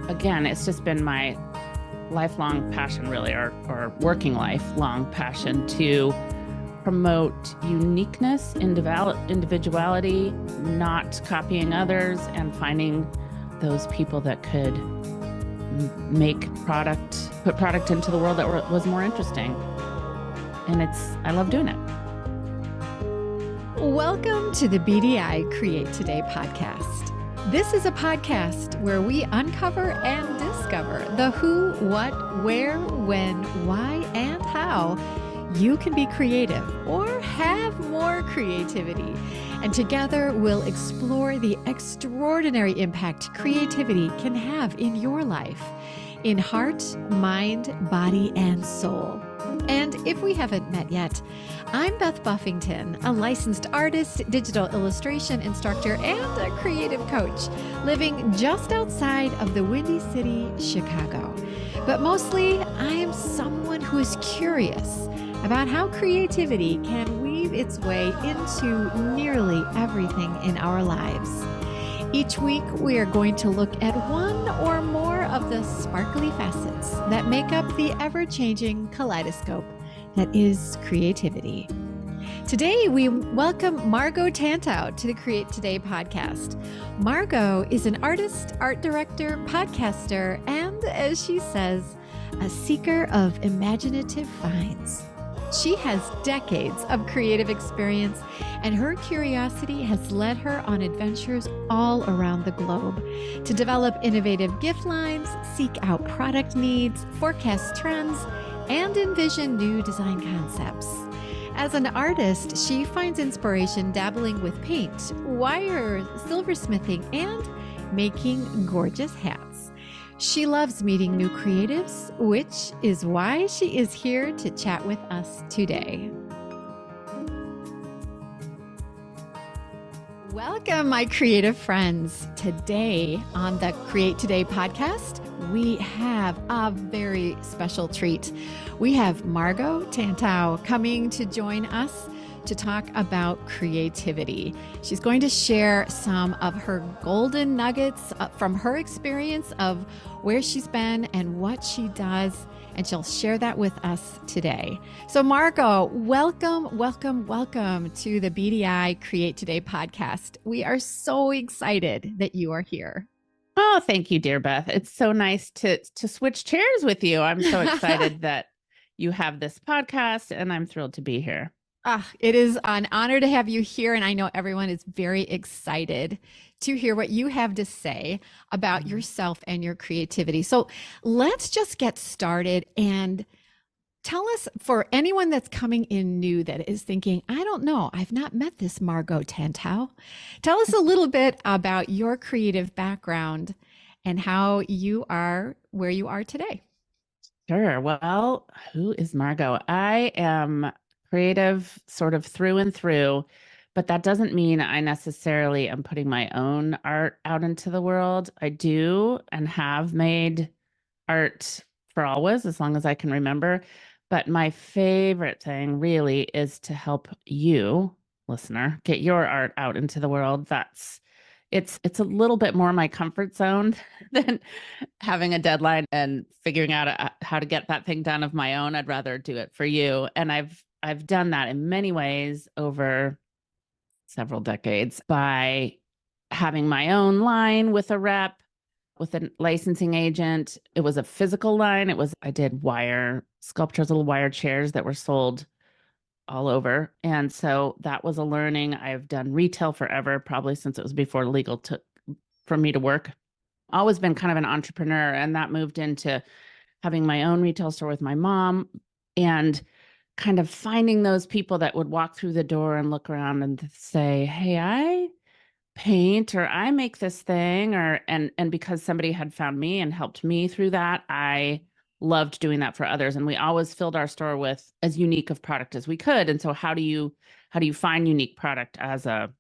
again, it's just been my lifelong passion, really, or working lifelong passion to promote uniqueness, individuality, not copying others, and finding those people that could put product into the world that was more interesting. And I love doing it. Welcome to the BDI Create Today podcast. This is a podcast where we uncover and discover the who, what, where, when, why, and how you can be creative or have more creativity. And together we'll explore the extraordinary impact creativity can have in your life, in heart, mind, body, and soul. And if we haven't met yet, I'm Beth Buffington, a licensed artist, digital illustration instructor, and a creative coach, living just outside of the Windy City, Chicago. But mostly, I am someone who is curious about how creativity can weave its way into nearly everything in our lives. Each week, we are going to look at one or more of the sparkly facets that make up the ever-changing kaleidoscope that is creativity. Today, we welcome Margo Tantau to the Create Today podcast. Margo is an artist, art director, podcaster, and, as she says, a seeker of imaginative finds. She has decades of creative experience, and her curiosity has led her on adventures all around the globe to develop innovative gift lines, seek out product needs, forecast trends, and envision new design concepts. As an artist, she finds inspiration dabbling with paint, wire, silversmithing, and making gorgeous hats. She loves meeting new creatives, which is why she is here to chat with us today. Welcome, my creative friends. Today on the Create Today podcast, we have a very special treat. We have Margo Tantau coming to join us to talk about creativity. She's going to share some of her golden nuggets from her experience of where she's been and what she does, and she'll share that with us today. So Margo, welcome to the BDI Create Today podcast. We are so excited that you are here. Oh, thank you, dear Beth. It's so nice to switch chairs with you. I'm so excited that you have this podcast, and I'm thrilled to be here. It is an honor to have you here, and I know everyone is very excited to hear what you have to say about yourself and your creativity. So let's just get started and tell us, for anyone that's coming in new that is thinking, I don't know, I've not met this Margo Tantau. Tell us a little bit about your creative background and how you are where you are today. Sure. Well, who is Margo? I am creative sort of through and through, but that doesn't mean I necessarily am putting my own art out into the world. I do and have made art for always, as long as I can remember. But my favorite thing really is to help you, listener, get your art out into the world. It's a little bit more my comfort zone than having a deadline and figuring out how to get that thing done of my own. I'd rather do it for you. And I've done that in many ways over several decades by having my own line with a rep, with a licensing agent. It was a physical line. I did wire sculptures, little wire chairs that were sold all over. And so that was a learning. I've done retail forever, probably since it was before legal for me to work. Always been kind of an entrepreneur, and that moved into having my own retail store with my mom and kind of finding those people that would walk through the door and look around and say, hey, I paint, or I make this thing, and because somebody had found me and helped me through that, I loved doing that for others. And we always filled our store with as unique of product as we could. And so how do you find unique product as a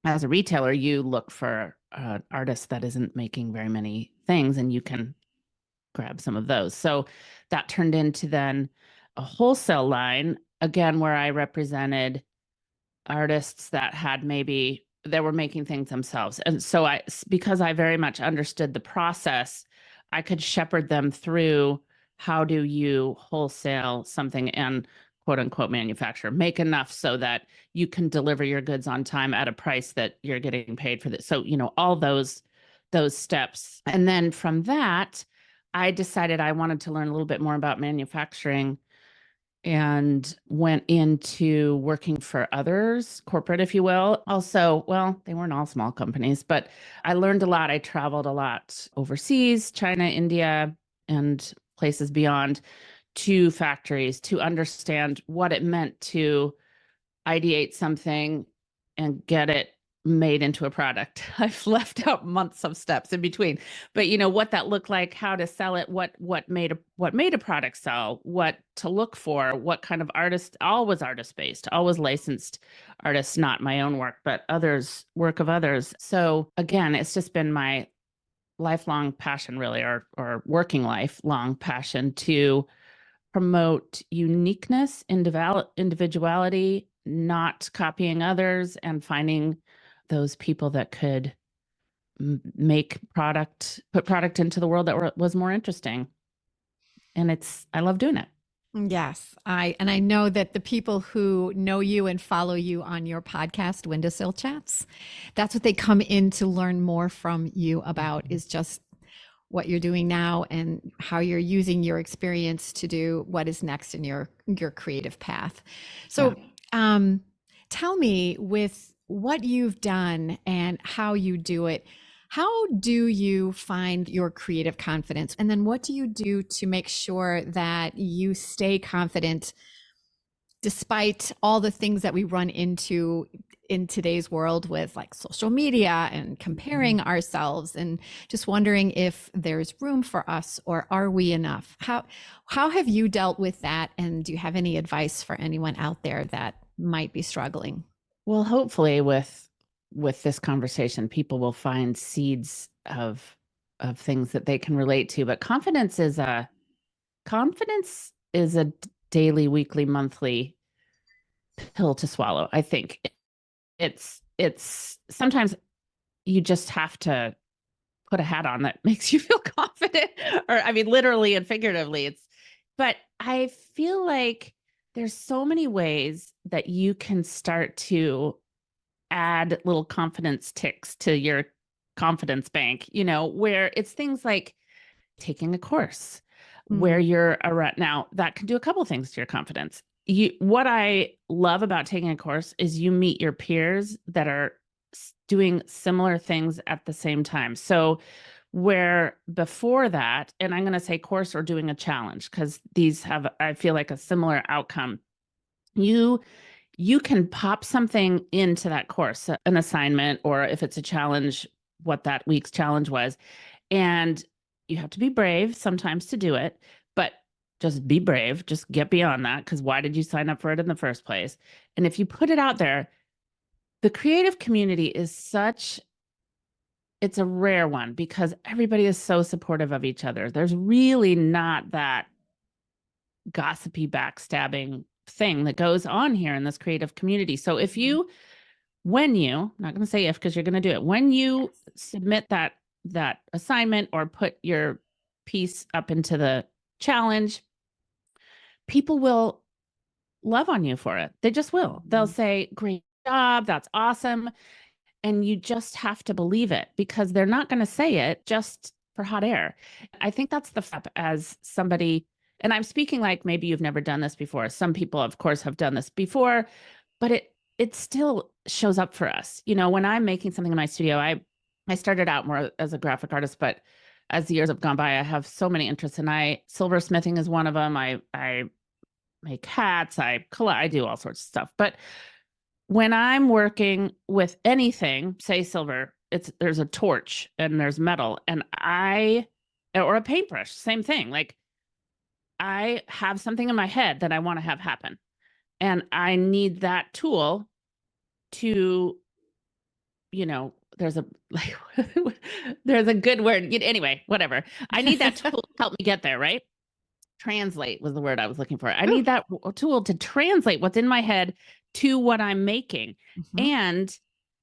retailer? You look for an artist that isn't making very many things, and you can grab some of those. So that turned into then a wholesale line, again, where I represented artists that were making things themselves. And so because I very much understood the process I could shepherd them through how do you wholesale something and quote unquote manufacture, make enough so that you can deliver your goods on time at a price that you're getting paid for this. So, all those steps. And then from that, I decided I wanted to learn a little bit more about manufacturing and went into working for others, corporate, if you will. Also, well, they weren't all small companies, but I learned a lot. I traveled a lot overseas, China, India, and places beyond, to factories to understand what it meant to ideate something and get it made into a product. I've left out months of steps in between, but what that looked like, how to sell it, what made a product sell, what to look for, what kind of artist, always artist based, always licensed artists, not my own work, but others, work of others. So again, it's just been my lifelong passion, really, or working lifelong passion, to promote uniqueness, individuality, not copying others, and finding those people that could put product into the world that was more interesting. And I love doing it. Yes, I know that the people who know you and follow you on your podcast, Windowsill Chats, that's what they come in to learn more from you about, is just what you're doing now and how you're using your experience to do what is next in your creative path. So, tell me, with what you've done and how you do it, how do you find your creative confidence? And then what do you do to make sure that you stay confident despite all the things that we run into in today's world with like social media and comparing ourselves, and just wondering if there's room for us, or are we enough? How have you dealt with that? And do you have any advice for anyone out there that might be struggling? Well, hopefully with this conversation, people will find seeds of things that they can relate to. But confidence is a daily, weekly, monthly pill to swallow. I think it's sometimes you just have to put a hat on that makes you feel confident, or I mean, literally and figuratively. But I feel like there's so many ways that you can start to add little confidence ticks to your confidence bank, where it's things like taking a course where you're around. Now, that can do a couple things to your confidence. What I love about taking a course is you meet your peers that are doing similar things at the same time. So where before that, and I'm going to say course or doing a challenge, because these have, I feel like, a similar outcome. You can pop something into that course, an assignment, or if it's a challenge, what that week's challenge was. And you have to be brave sometimes to do it, but just be brave. Just get beyond that, because why did you sign up for it in the first place? And if you put it out there, the creative community it's a rare one, because everybody is so supportive of each other. There's really not that gossipy, backstabbing thing that goes on here in this creative community. So I'm not going to say if, because you're going to do it, when you submit that assignment or put your piece up into the challenge, people will love on you for it. They just will. They'll say, great job, that's awesome. And you just have to believe it, because they're not going to say it just for hot air. I think that's the step as somebody, and I'm speaking like maybe you've never done this before. Some people, of course, have done this before, but it still shows up for us. When I'm making something in my studio, I started out more as a graphic artist, but as the years have gone by, I have so many interests, and silversmithing is one of them. I make hats, I do all sorts of stuff. But when I'm working with anything, say silver, there's a torch and there's metal, or a paintbrush, same thing. Like, I have something in my head that I want to have happen, and I need that tool to, there's a good word. Anyway, whatever. I need that tool to help me get there, right? Translate was the word I was looking for. I need that tool to translate what's in my head to what I'm making. And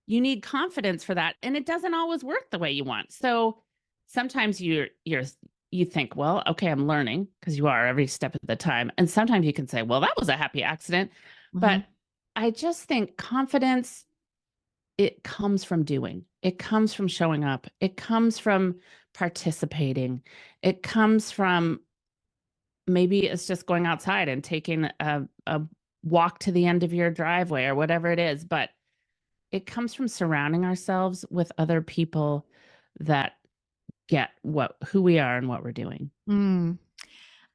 you need confidence for that. And it doesn't always work the way you want. So sometimes you're you think, well, okay, I'm learning, because you are every step of the time. And sometimes you can say, well, that was a happy accident. But Mhm. I just think confidence, it comes from doing. It comes from showing up. It comes from participating. It comes from, maybe it's just going outside and taking a walk to the end of your driveway or whatever it is. But it comes from surrounding ourselves with other people that get who we are and what we're doing. Mm.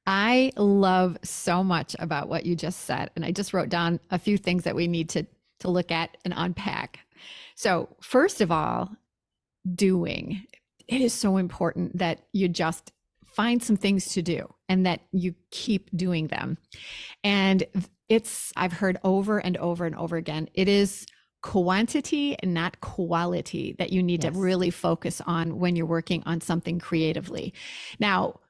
I love so much about what you just said. And I just wrote down a few things that we need to look at and unpack. So, first of all, doing. It is so important that you just find some things to do and that you keep doing them. And I've heard over and over and over again, it is quantity and not quality that you need to Yes. really focus on when you're working on something creatively. Now,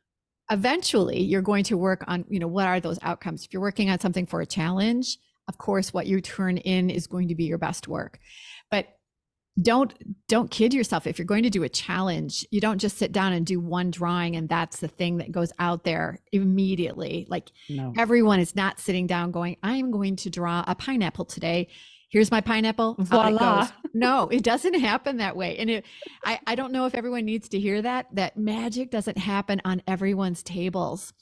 eventually you're going to work on, what are those outcomes? If you're working on something for a challenge, of course, what you turn in is going to be your best work. But don't kid yourself. If you're going to do a challenge, you don't just sit down and do one drawing and that's the thing that goes out there immediately. Like, No. everyone is not sitting down going, I'm going to draw a pineapple today. Here's my pineapple. Out it Voila. goes. No, it doesn't happen that way. And I don't know if everyone needs to hear that magic doesn't happen on everyone's tables.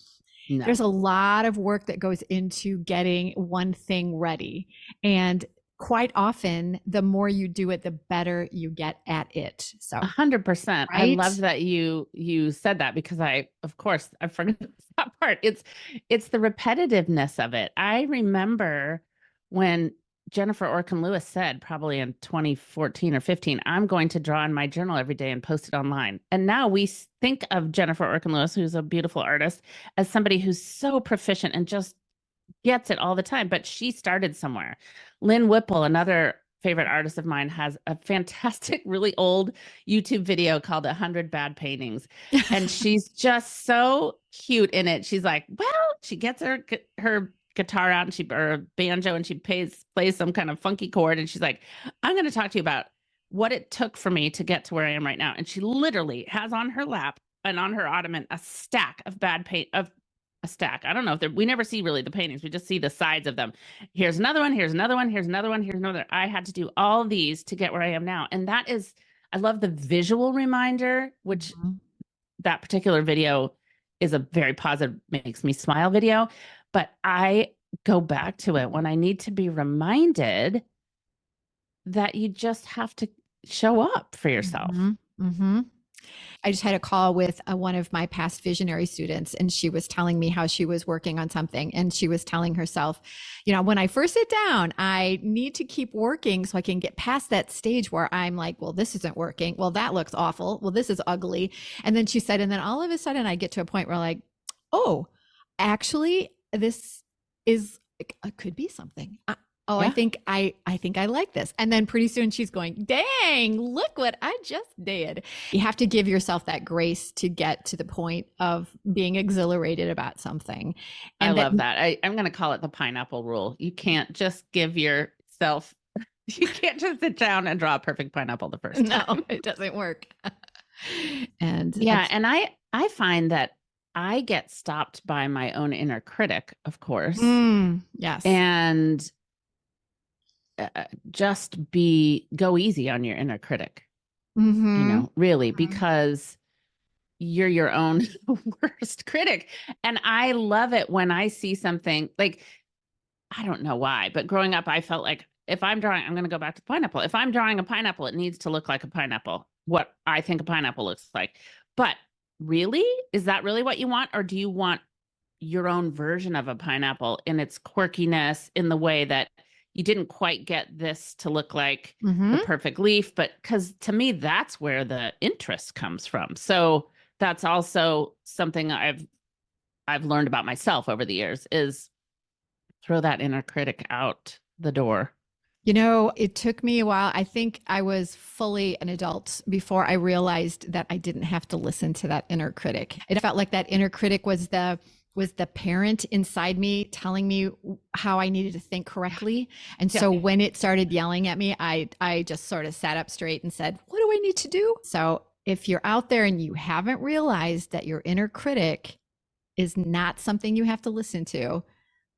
No. There's a lot of work that goes into getting one thing ready. And quite often, the more you do it, the better you get at it. So 100%. I right? love that you said that, because of course, I forgot that part. It's the repetitiveness of it. I remember when Jennifer Orkin Lewis said, probably in 2014 or 15, I'm going to draw in my journal every day and post it online. And now we think of Jennifer Orkin Lewis, who's a beautiful artist, as somebody who's so proficient and just gets it all the time. But she started somewhere. Lynn Whipple, another favorite artist of mine, has a fantastic, really old YouTube video called 100 Bad Paintings. And she's just so cute in it. She's like, well, she gets her guitar out and or banjo, and she plays some kind of funky chord. And she's like, I'm going to talk to you about what it took for me to get to where I am right now. And she literally has on her lap and on her ottoman a stack of a stack. I don't know if we never see really the paintings. We just see the sides of them. Here's another one. Here's another one. Here's another one. Here's another. I had to do all of these to get where I am now. And that is, I love the visual reminder, which that particular video is a very positive, makes me smile video. But I go back to it when I need to be reminded that you just have to show up for yourself. I just had a call with one of my past visionary students, and she was telling me how she was working on something. And she was telling herself, when I first sit down, I need to keep working so I can get past that stage where I'm like, well, this isn't working. Well, that looks awful. Well, this is ugly. And then she said, and then all of a sudden I get to a point where like, oh, actually, this could be something. Yeah. I think I like this. And then pretty soon she's going, dang, look what I just did. You have to give yourself that grace to get to the point of being exhilarated about something. And I love that. I'm going to call it the pineapple rule. You can't just give yourself, you can't just sit down and draw a perfect pineapple the first time. No, it doesn't work. And yeah. And I find that I get stopped by my own inner critic, of course. Yes. And just go easy on your inner critic, really, because you're your own worst critic. And I love it when I see something like, I don't know why, but growing up, I felt like if I'm drawing, I'm going to go back to the pineapple. If I'm drawing a pineapple, it needs to look like a pineapple, what I think a pineapple looks like. But really, is that really what you want? Or do you want your own version of a pineapple in its quirkiness, in the way that you didn't quite get this to look like the perfect leaf? But because to me, that's where the interest comes from. So that's also something I've learned about myself over the years, is throw that inner critic out the door. It took me a while. I think I was fully an adult before I realized that I didn't have to listen to that inner critic. It felt like that inner critic was the parent inside me telling me how I needed to think correctly. And so when it started yelling at me, I just sort of sat up straight and said, what do I need to do? So if you're out there and you haven't realized that your inner critic is not something you have to listen to,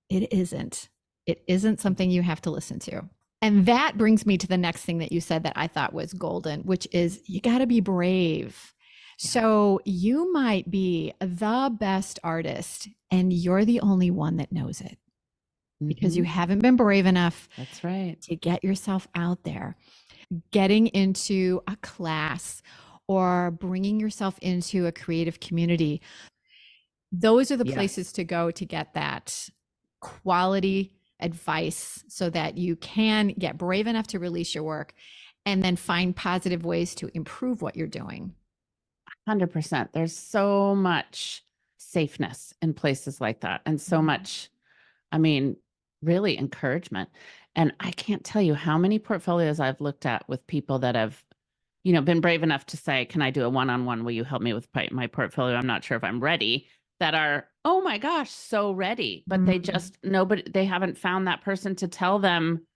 it isn't. It isn't something you have to listen to. And that brings me to the next thing that you said that I thought was golden, which is you got to be brave. Yeah. So you might be the best artist and you're the only one that knows it because you haven't been brave enough. That's right. To get yourself out there. Getting into a class or bringing yourself into a creative community. Those are the places to go to get that quality advice so that you can get brave enough to release your work and then find positive ways to improve what you're doing. 100%. There's so much safeness in places like that, and so much, I mean, really encouragement. And I can't tell you how many portfolios I've looked at with people that have, been brave enough to say, can I do a one-on-one? Will you help me with my portfolio? I'm not sure if I'm ready. That are, oh my gosh, so ready. But they just, they haven't found that person to tell them,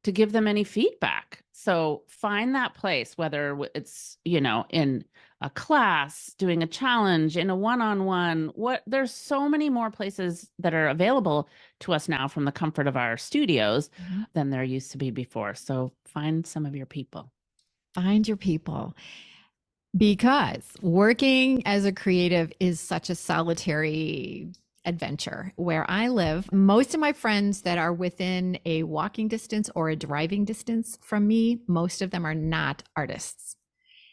to give them any feedback. So find that place, whether it's, in a class, doing a challenge, in a one-on-one. There's so many more places that are available to us now from the comfort of our studios than there used to be before. So find some of your people. Find your people. Because working as a creative is such a solitary adventure. Where I live, most of my friends that are within a walking distance or a driving distance from me, most of them are not artists.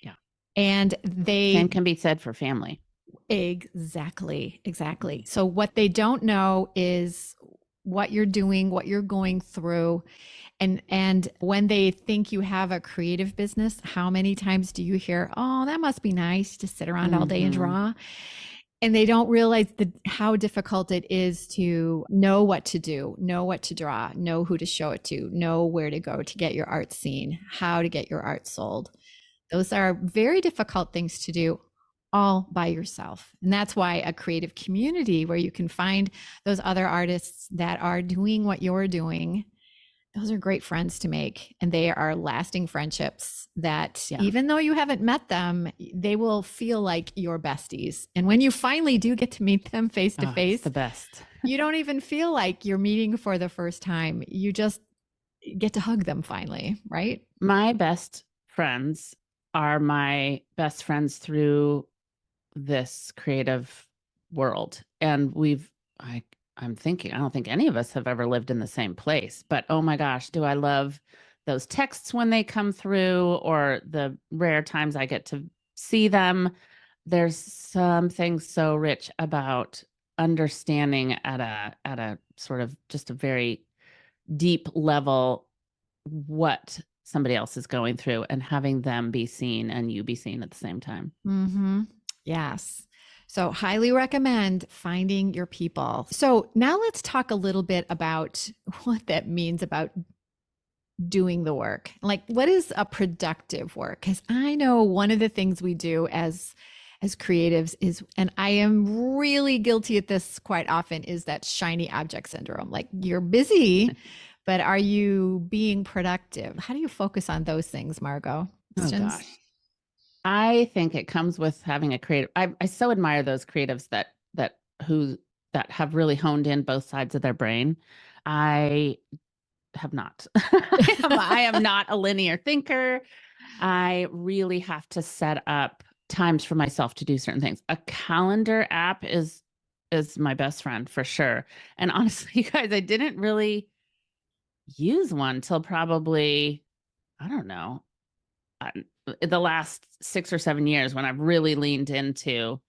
Yeah. And Same can be said for family. Exactly. So what they don't know is what you're doing, what you're going through. And when they think you have a creative business, how many times do you hear, oh, that must be nice to sit around all day and draw? And they don't realize how difficult it is to know what to do, know what to draw, know who to show it to, know where to go to get your art seen, how to get your art sold. Those are very difficult things to do all by yourself. And that's why a creative community where you can find those other artists that are doing what you're doing, those are great friends to make. And they are lasting friendships that even though you haven't met them, they will feel like your besties. And when you finally do get to meet them face to face, it's the best. You don't even feel like you're meeting for the first time. You just get to hug them finally, right? My best friends are my best friends through this creative world. And I'm thinking, I don't think any of us have ever lived in the same place, but oh my gosh, do I love those texts when they come through, or the rare times I get to see them. There's something so rich about understanding at a sort of just a very deep level what somebody else is going through, and having them be seen and you be seen at the same time. Yes. So highly recommend finding your people. So now let's talk a little bit about what that means about doing the work. Like, what is a productive work? Because I know one of the things we do as creatives is, and I am really guilty at this quite often, is that shiny object syndrome. Like, you're busy, but are you being productive? How do you focus on those things, Margo? Oh gosh. I think it comes with having a creative. I so admire those creatives that have really honed in both sides of their brain. I have not. I am not a linear thinker. I really have to set up times for myself to do certain things. A calendar app is my best friend for sure. And honestly, you guys, I didn't really use one till probably, I don't know, the last 6 or 7 years, when I've really leaned into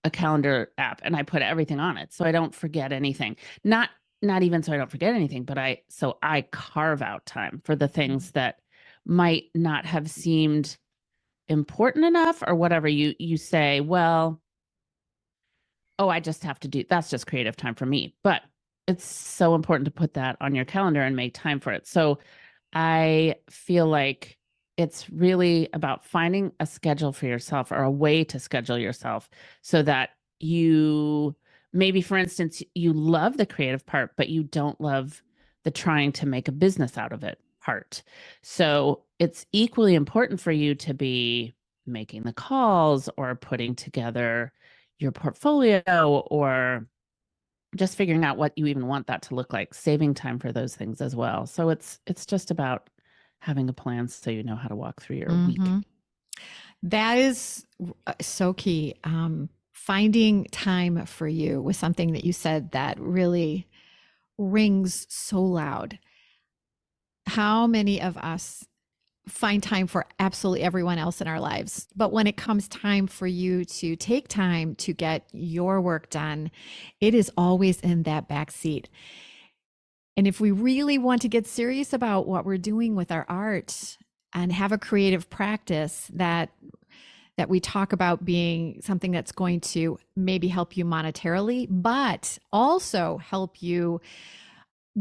a calendar app and I put everything on it so I don't forget anything. Not even so I don't forget anything, but I carve out time for the things that might not have seemed important enough, or whatever. You say, well, oh, I just have to do, that's just creative time for me. But it's so important to put that on your calendar and make time for it. So I feel like it's really about finding a schedule for yourself, or a way to schedule yourself, so that you, maybe for instance, you love the creative part, but you don't love the trying to make a business out of it part. So it's equally important for you to be making the calls or putting together your portfolio or just figuring out what you even want that to look like, saving time for those things as well. So it's just about having a plan so you know how to walk through your week. Mm-hmm. That is so key. Finding time for you was something that you said that really rings so loud. How many of us find time for absolutely everyone else in our lives? But when it comes time for you to take time to get your work done, it is always in that back seat. And if we really want to get serious about what we're doing with our art and have a creative practice that we talk about being something that's going to maybe help you monetarily, but also help you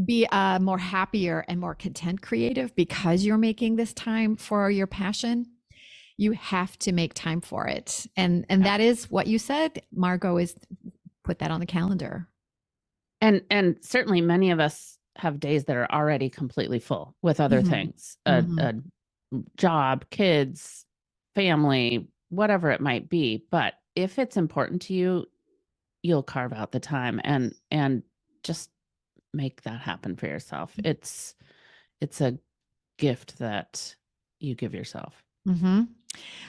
be a more happier and more content creative because you're making this time for your passion, you have to make time for it. And that is what you said, Margo, is put that on the calendar. And certainly many of us have days that are already completely full with other things, a job, kids, family, whatever it might be. But if it's important to you, you'll carve out the time and just make that happen for yourself. It's a gift that you give yourself. Mm-hmm.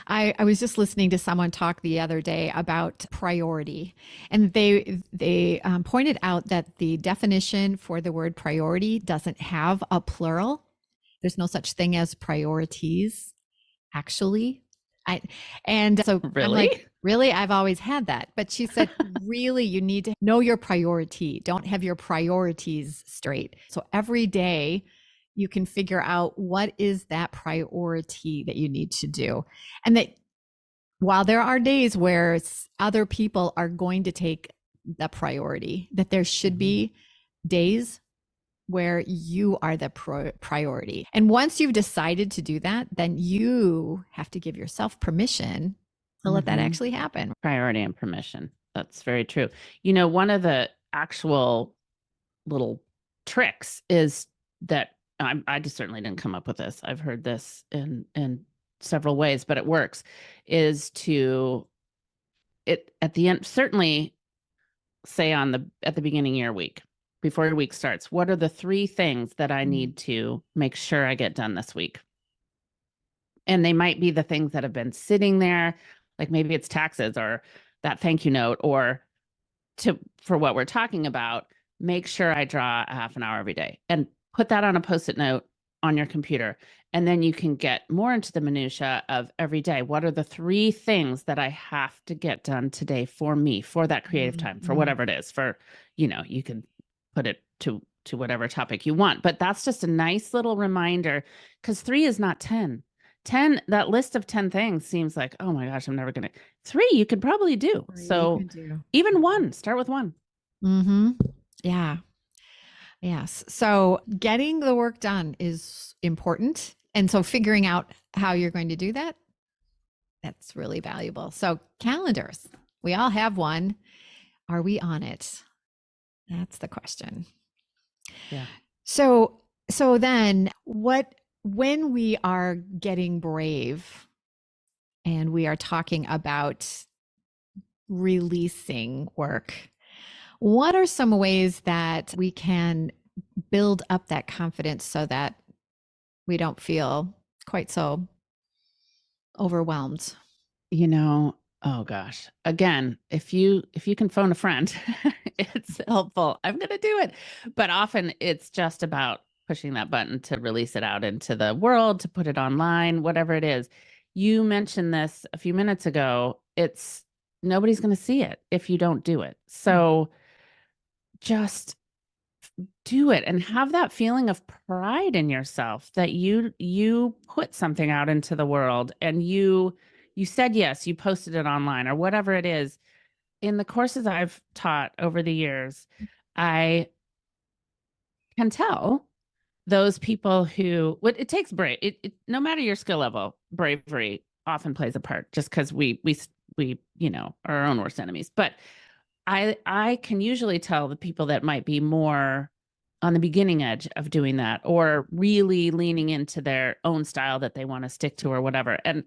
I was just listening to someone talk the other day about priority, and they pointed out that the definition for the word priority doesn't have a plural. There's no such thing as priorities, actually. And so I'm Really? like, really? I've always had that. But she said, really, you need to know your priority. Don't have your priorities straight. So every day you can figure out what is that priority that you need to do. And that while there are days where other people are going to take the priority, that there should be days where you are the priority. And once you've decided to do that, then you have to give yourself permission to let that actually happen. Priority and permission. That's very true. You know, one of the actual little tricks is that I just certainly didn't come up with this. I've heard this in several ways, but it works, is to it at the end, certainly say at the beginning of your week, before your week starts, what are the 3 things that I need to make sure I get done this week? And they might be the things that have been sitting there, like maybe it's taxes or that thank you note, or for what we're talking about, make sure I draw a half an hour every day and put that on a Post-it note on your computer. And then you can get more into the minutia of every day. What are the 3 things that I have to get done today for me, for that creative time, for whatever it is, for, you can put it to whatever topic you want. But that's just a nice little reminder, because 3 is not 10. 10, that list of 10 things seems like, oh my gosh, I'm never going to. 3 you could probably do. So even 1, start with 1. Yeah. Yes. So getting the work done is important. And so figuring out how you're going to do that, that's really valuable. So calendars, we all have one. Are we on it? That's the question. Yeah. So then when we are getting brave and we are talking about releasing work, what are some ways that we can build up that confidence so that we don't feel quite so overwhelmed? Oh gosh. Again, if you can phone a friend, it's helpful. I'm going to do it. But often it's just about pushing that button to release it out into the world, to put it online, whatever it is. You mentioned this a few minutes ago. Nobody's going to see it if you don't do it. So just do it and have that feeling of pride in yourself that you put something out into the world, and you said yes, you posted it online or whatever it is. In the courses I've taught over the years, I can tell those people who it takes no matter your skill level, bravery often plays a part, just because we are our own worst enemies. But I can usually tell the people that might be more on the beginning edge of doing that, or really leaning into their own style that they want to stick to or whatever. And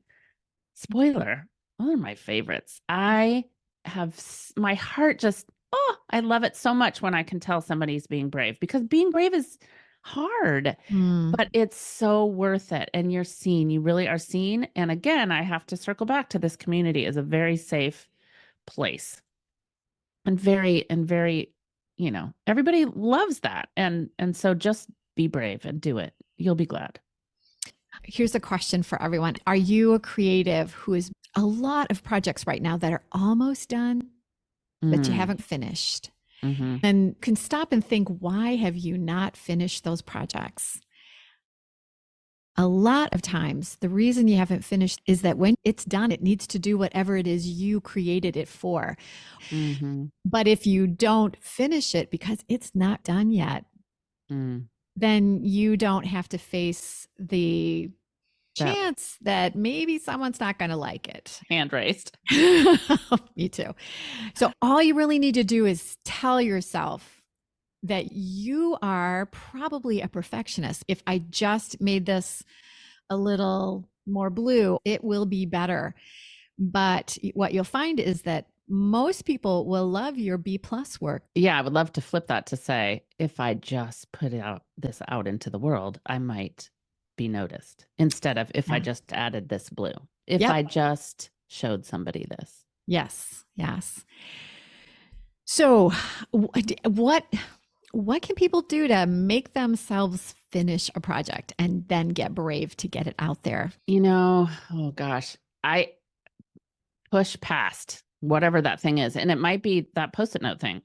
Spoiler, those are my favorites. I have my heart just, oh, I love it so much when I can tell somebody's being brave, because being brave is hard, Mm. but it's so worth it. And you're seen, you really are seen. And again, I have to circle back to this community is a very safe place, and very, everybody loves that. And so just be brave and do it. You'll be glad. Here's a question for everyone. Are you a creative who is a lot of projects right now that are almost done, but you Mm, haven't finished? hmm. And can stop and think, why have you not finished those projects? A lot of times, the reason you haven't finished is that when it's done, it needs to do whatever it is you created it for. Hmm. But if you don't finish it because it's not done yet, Mm. then you don't have to face the That chance that maybe someone's not going to like it. hand raised. Me too. So all you really need to do is tell yourself that you are probably a perfectionist. If I just made this a little more blue, it will be better. But what you'll find is that most people will love your B plus work. Yeah, I would love to flip that to say, if I just put this out into the world, I might be noticed, instead of if I Yeah. just added this blue, if Yep. I just showed somebody this. Yes. Yes. So what can people do to make themselves finish a project and then get brave to get it out there? Oh gosh, I push past whatever that thing is. And it might be that post-it note thing,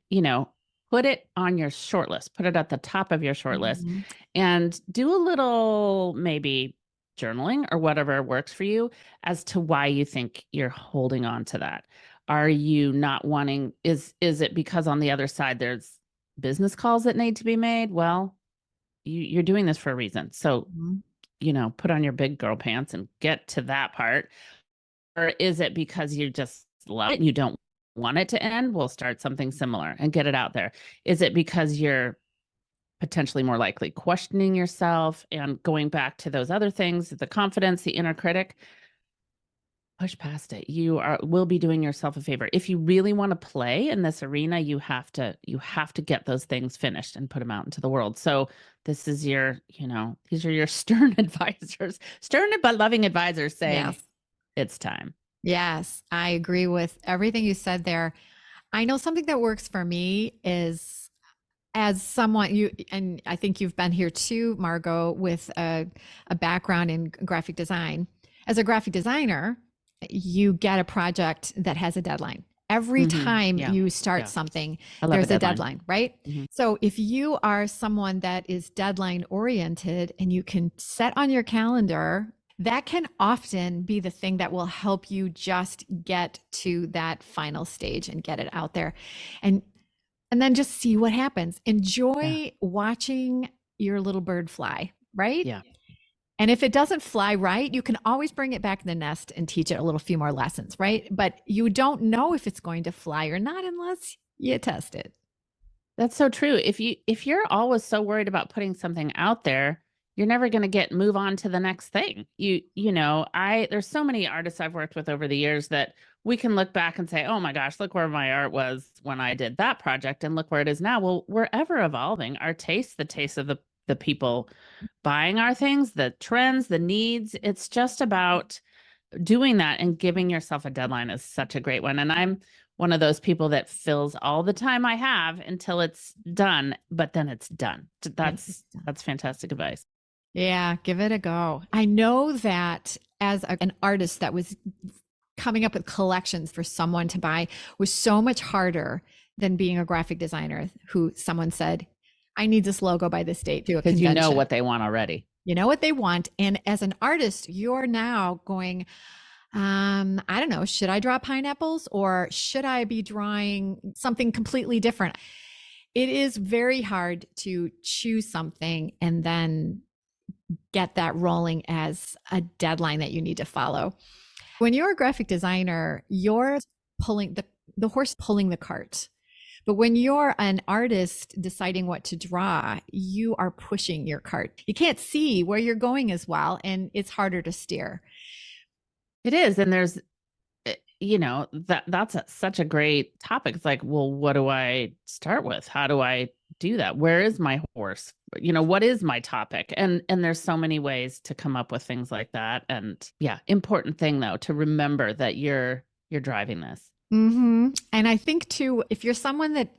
put it on your short list, put it at the top of your short list, Mhm. and do a little maybe journaling or whatever works for you as to why you think you're holding on to that. Are you not wanting, is it because on the other side there's business calls that need to be made? Well, you're doing this for a reason. So, Mhm. put on your big girl pants and get to that part. Or is it because you just love it and you don't want it to end? We'll start something similar and get it out there. Is it because you're potentially more likely questioning yourself and going back to those other things, the confidence, the inner critic? Push past it. Will be doing yourself a favor. If you really want to play in this arena, you have to get those things finished and put them out into the world. So this is these are your stern advisors, stern but loving advisors saying Yes. it's time. Yes, I agree with everything you said there. I know something that works for me is, as someone you and I think you've been here too, Margo, with a background in graphic design. As a graphic designer, you get a project that has a deadline. Every time Yeah. you start Yeah. something, I love a there's a deadline. deadline, right? Mhm. So if you are someone that is deadline oriented and you can set on your calendar, that can often be the thing that will help you just get to that final stage and get it out there. And then just see what happens. Yeah. Enjoy watching your little bird fly, right? Yeah. And if it doesn't fly right, you can always bring it back in the nest and teach it a little few more lessons, right? But you don't know if it's going to fly or not unless you test it. That's so true. If you're always so worried about putting something out there, you're never going to move on to the next thing. There's so many artists I've worked with over the years that we can look back and say, "Oh my gosh, look where my art was when I did that project and look where it is now." Well, we're ever evolving. Our taste, the taste of the people buying our things, the trends, the needs. It's just about doing that, and giving yourself a deadline is such a great one. And I'm one of those people that fills all the time I have until it's done, but then it's done. That's fantastic advice. Yeah, give it a go. I know that as an artist that was coming up with collections for someone to buy was so much harder than being a graphic designer who someone said, I need this logo by this date to a Because convention. what they want already. You know what they want. And as an artist, you're now going, I don't know, should I draw pineapples or should I be drawing something completely different? It is very hard to choose something and then get that rolling as a deadline that you need to follow. When you're a graphic designer, you're pulling the horse pulling the cart. But when you're an artist deciding what to draw, you are pushing your cart. You can't see where you're going as well, and it's harder to steer. It is. And there's, such a great topic. It's like, well, what do I start with? How do I do that? Where is my horse? What is my topic? And there's so many ways to come up with things like that. And yeah, important thing though, to remember that you're driving this. And I think too, if you're someone that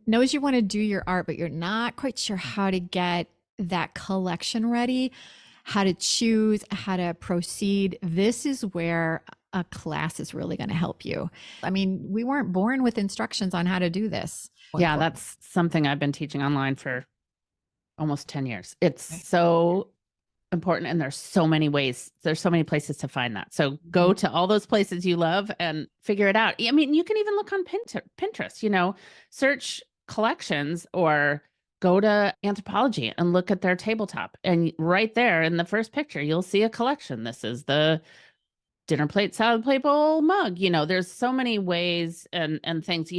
knows you want to do your art, but you're not quite sure how to get that collection ready, how to choose, how to proceed, this is where a class is really going to help you. I mean, we weren't born with instructions on how to do this. Yeah, that's something I've been teaching online for almost 10 years. It's so important. And there's so many ways, there's so many places to find that. So go to all those places you love and figure it out. I mean, you can even look on Pinterest, search collections or go to Anthropology and look at their tabletop. And right there in the first picture, you'll see a collection. This is the dinner plate, salad plate bowl mug. There's so many ways and things,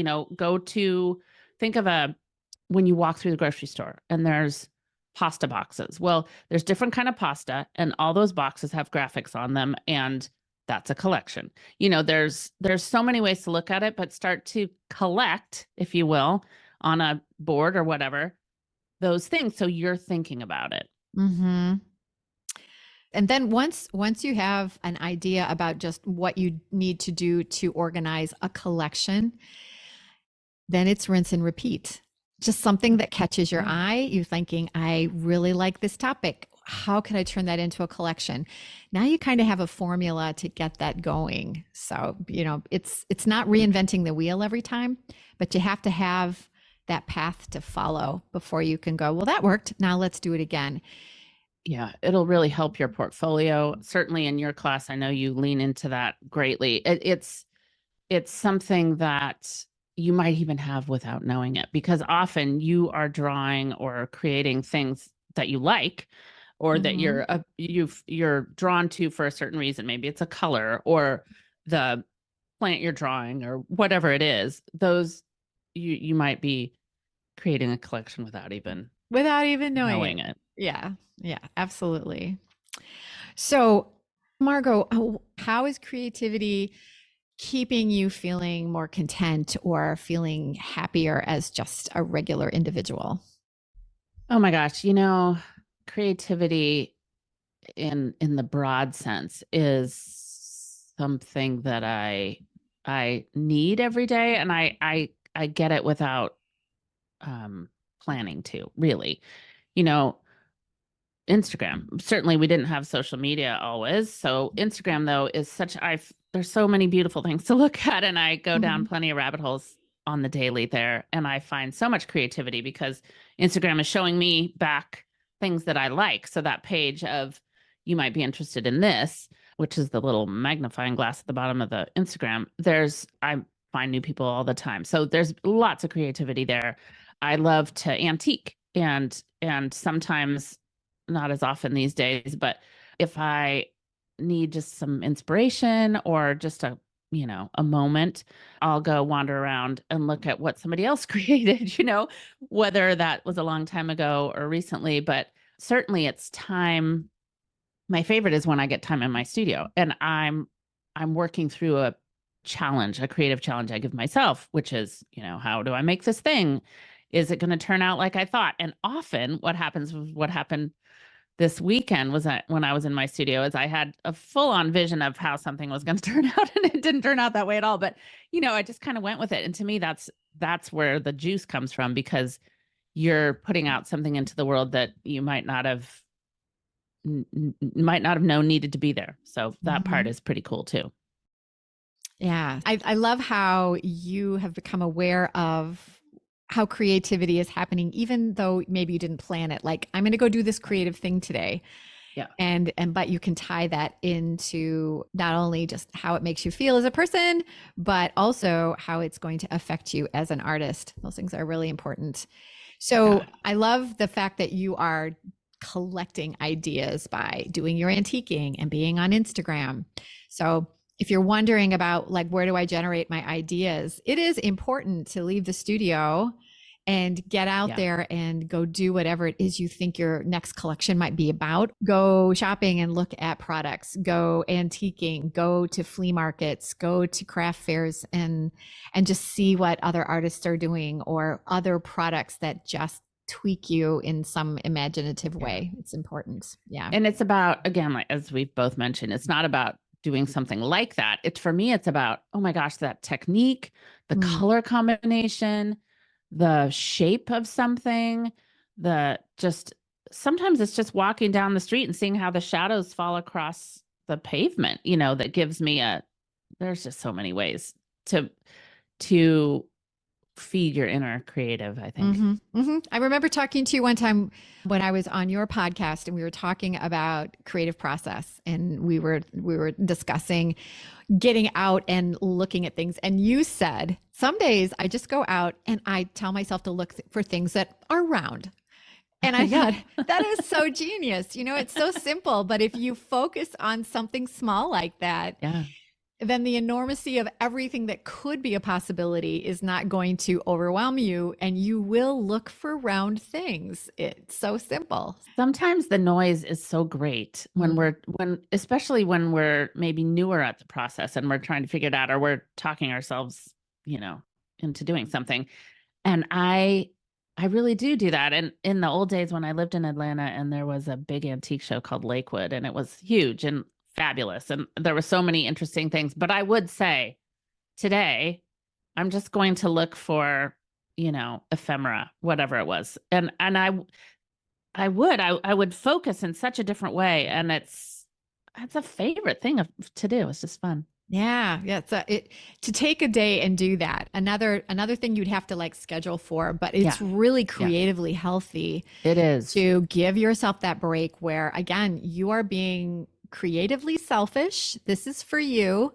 think of when you walk through the grocery store and there's pasta boxes. Well, there's different kind of pasta and all those boxes have graphics on them. And that's a collection. There's so many ways to look at it, but start to collect, if you will, on a board or whatever, those things. So you're thinking about it. And then once you have an idea about just what you need to do to organize a collection, then it's rinse and repeat. Just something that catches your eye, you thinking, I really like this topic. How can I turn that into a collection? Now you kind of have a formula to get that going. So, it's not reinventing the wheel every time, but you have to have that path to follow before you can go, well, that worked. Now let's do it again. Yeah, it'll really help your portfolio. Certainly in your class, I know you lean into that greatly. It's something that you might even have without knowing it, because often you are drawing or creating things that you like, or that you're drawn to for a certain reason. Maybe it's a color or the plant you're drawing or whatever it is. Those you might be creating a collection without even knowing it. Yeah, absolutely. So, Margo, how is creativity keeping you feeling more content or feeling happier as just a regular individual? Oh my gosh, creativity in the broad sense is something that I need every day, and I get it without planning to, really. Instagram. Certainly we didn't have social media always. So Instagram though is there's so many beautiful things to look at, and I go down plenty of rabbit holes on the daily there, and I find so much creativity because Instagram is showing me back things that I like. So that page of, you might be interested in this, which is the little magnifying glass at the bottom of the Instagram. I find new people all the time. So there's lots of creativity there. I love to antique, and sometimes, not as often these days, but if I need just some inspiration or just a moment, I'll go wander around and look at what somebody else created, whether that was a long time ago or recently. But certainly it's time. My favorite is when I get time in my studio and I'm working through a creative challenge I give myself, which is, how do I make this thing? Is it going to turn out like I thought? And often what happened this weekend was that when I was in my studio, is I had a full-on vision of how something was going to turn out, and it didn't turn out that way at all. But, I just kind of went with it. And to me, that's where the juice comes from, because you're putting out something into the world that you might not have known needed to be there. So that part is pretty cool too. Yeah. I love how you have become aware of how creativity is happening, even though maybe you didn't plan it. Like, I'm going to go do this creative thing today. Yeah. But you can tie that into not only just how it makes you feel as a person, but also how it's going to affect you as an artist. Those things are really important. So I love the fact that you are collecting ideas by doing your antiquing and being on Instagram. So if you're wondering about, like, where do I generate my ideas, it is important to leave the studio and get out Yeah. there and go do whatever it is you think your next collection might be about. Go shopping and look at products, go antiquing, go to flea markets, go to craft fairs and just see what other artists are doing or other products that just tweak you in some imaginative way. It's important. Yeah. And it's about, again, like as we've both mentioned, it's not about doing something like that. It's for me, it's about, oh my gosh, that technique, the color combination, the shape of something, the just sometimes it's just walking down the street and seeing how the shadows fall across the pavement, that gives me there's just so many ways to feed your inner creative, I think. I remember talking to you one time when I was on your podcast and we were talking about creative process and we were discussing getting out and looking at things. And you said, some days I just go out and I tell myself to look for things that are round. And I thought, that is so genius. It's so simple. But if you focus on something small like that, then the enormity of everything that could be a possibility is not going to overwhelm you, and you will look for round things. It's so simple. Sometimes the noise is so great especially when we're maybe newer at the process and we're trying to figure it out, or we're talking ourselves, into doing something. And I really do that. And in the old days when I lived in Atlanta and there was a big antique show called Lakewood, and it was huge and fabulous. And there were so many interesting things, but I would say today, I'm just going to look for, ephemera, whatever it was. And I would focus in such a different way. And it's a favorite thing to do. It's just fun. Yeah. To take a day and do that. Another thing you'd have to schedule for, but it's really creatively healthy. It is to give yourself that break where, again, you are being creatively selfish. This is for you.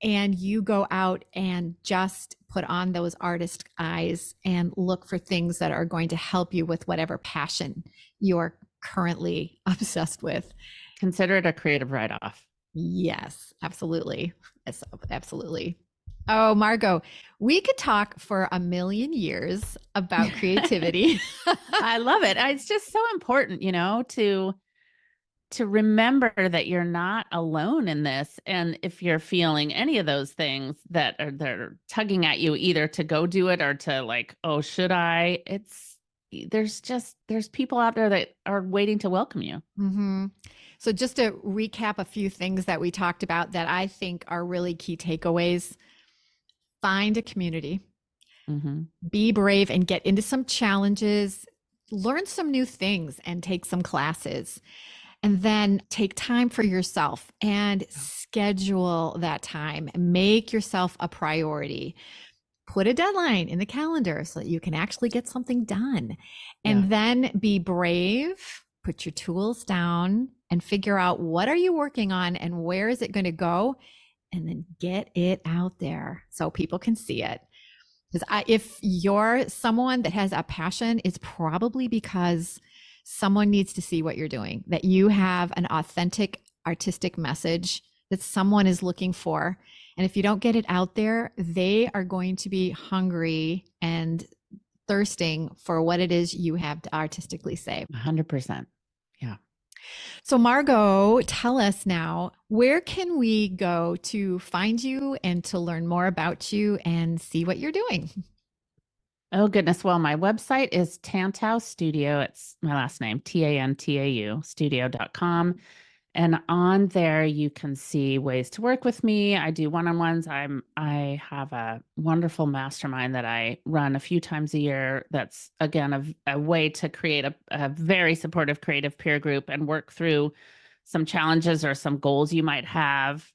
And you go out and just put on those artist eyes and look for things that are going to help you with whatever passion you're currently obsessed with. Consider it a creative write-off. Yes, absolutely. Absolutely. Oh, Margo, we could talk for a million years about creativity. I love it. It's just so important, to remember that you're not alone in this. And if you're feeling any of those things they're tugging at you either to go do it or to oh, should I? There's people out there that are waiting to welcome you. So just to recap a few things that we talked about that I think are really key takeaways. Find a community, be brave and get into some challenges, learn some new things and take some classes. And then take time for yourself and schedule that time. Make yourself a priority. Put a deadline in the calendar so that you can actually get something done. And then be brave, put your tools down and figure out what are you working on and where is it going to go? And then get it out there so people can see it. Because if you're someone that has a passion, it's probably because someone needs to see what you're doing, that you have an authentic artistic message that someone is looking for. And if you don't get it out there, they are going to be hungry and thirsting for what it is you have to artistically say. 100%. Yeah. So Margo, tell us now, where can we go to find you and to learn more about you and see what you're doing? Oh, goodness. Well, my website is Tantau Studio. It's my last name, Tantau studio.com. And on there, you can see ways to work with me. I do one-on-ones. I have a wonderful mastermind that I run a few times a year. That's, again, a way to create a very supportive creative peer group and work through some challenges or some goals you might have.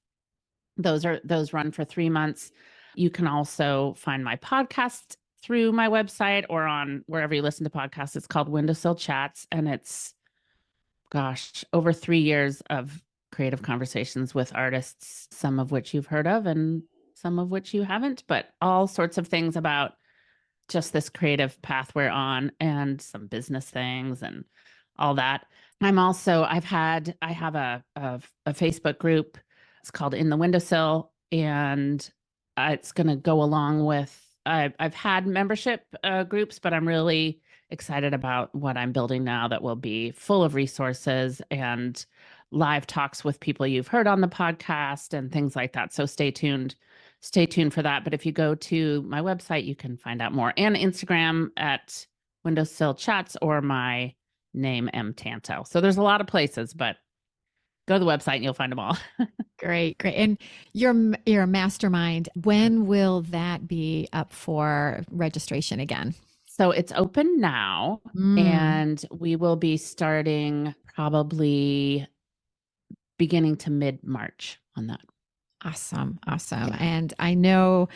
Those run for 3 months. You can also find my podcast through my website or on wherever you listen to podcasts. It's called Windowsill Chats, and it's, over 3 years of creative conversations with artists, some of which you've heard of and some of which you haven't, but all sorts of things about just this creative path we're on and some business things and all that. I have a Facebook group. It's called In the Windowsill, and it's going to go along with I've had membership groups, but I'm really excited about what I'm building now that will be full of resources and live talks with people you've heard on the podcast and things like that. So stay tuned. Stay tuned for that. But if you go to my website, you can find out more, and Instagram at Windowsill Chats or my name, M. Tantau. So there's a lot of places, but go to the website and you'll find them all. Great, great. And your mastermind, when will that be up for registration again? So it's open now, and we will be starting probably beginning to mid-March on that. Awesome. Awesome. Yeah. And I know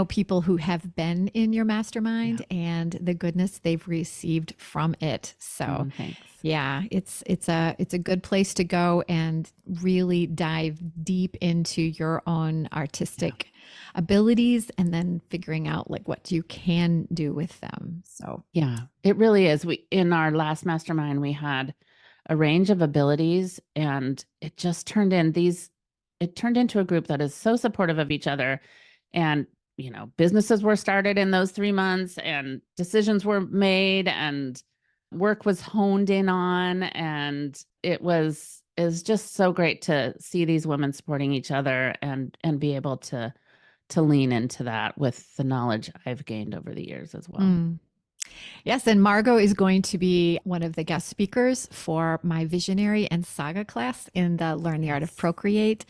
people who have been in your mastermind and the goodness they've received from it. So thanks. Yeah, it's a good place to go and really dive deep into your own artistic abilities and then figuring out like what you can do with them. So yeah, it really is. In our last mastermind, we had a range of abilities, and it just turned into a group that is so supportive of each other. And, businesses were started in those 3 months, and decisions were made, and work was honed in on. And it was just so great to see these women supporting each other and be able to lean into that with the knowledge I've gained over the years as well. Yes, and Margo is going to be one of the guest speakers for my Visionary and Saga class in the Learn the Art of Procreate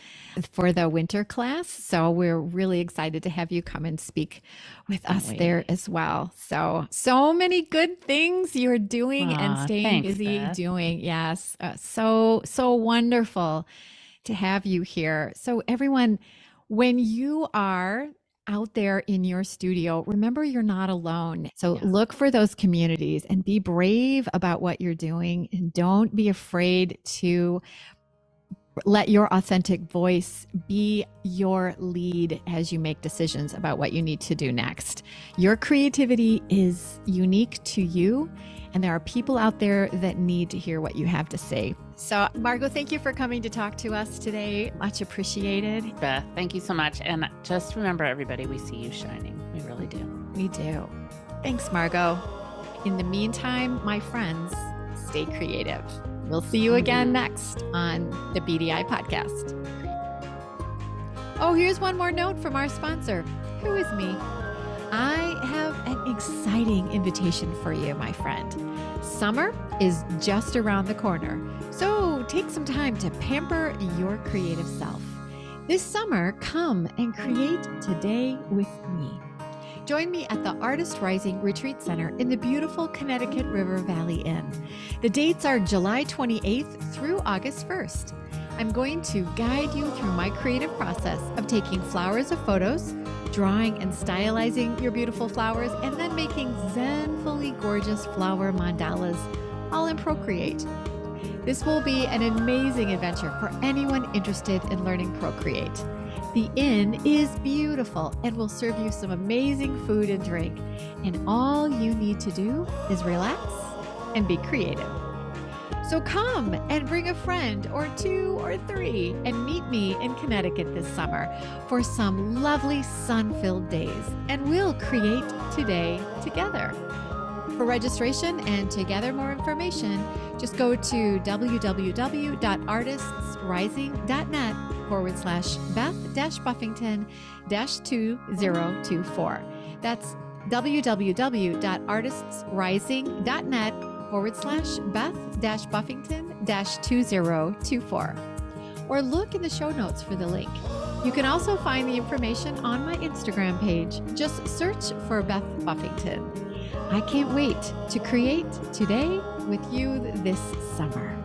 for the winter class. So we're really excited to have you come and speak with us there as well. So many good things you're doing and staying busy doing. Yes, so wonderful to have you here. So everyone, when you are out there in your studio, remember you're not alone. So look for those communities and be brave about what you're doing, and don't be afraid to let your authentic voice be your lead as you make decisions about what you need to do next. Your creativity is unique to you, and there are people out there that need to hear what you have to say. So, Margo, thank you for coming to talk to us today. Much appreciated. Beth, thank you so much. And just remember, everybody, we see you shining. We really do. We do. Thanks, Margo. In the meantime, my friends, stay creative. We'll see you again next on the BDI podcast. Oh, here's one more note from our sponsor. Who is me? I have an exciting invitation for you, my friend. Summer is just around the corner, so take some time to pamper your creative self. This summer, come and create today with me. Join me at the Artist Rising Retreat Center in the beautiful Connecticut River Valley Inn. The dates are July 28th through August 1st. I'm going to guide you through my creative process of taking flowers of photos, drawing and stylizing your beautiful flowers, and then making zenfully gorgeous flower mandalas, all in Procreate. This will be an amazing adventure for anyone interested in learning Procreate. The inn is beautiful and will serve you some amazing food and drink, and all you need to do is relax and be creative. So come and bring a friend or 2 or 3 and meet me in Connecticut this summer for some lovely sun-filled days, and we'll create today together. For registration and to gather more information, just go to www.artistsrising.net/Beth-Buffington-2024. That's www.artistsrising.net/Beth-Buffington-2024. Or look in the show notes for the link. You can also find the information on my Instagram page. Just search for Beth Buffington. I can't wait to create today with you this summer.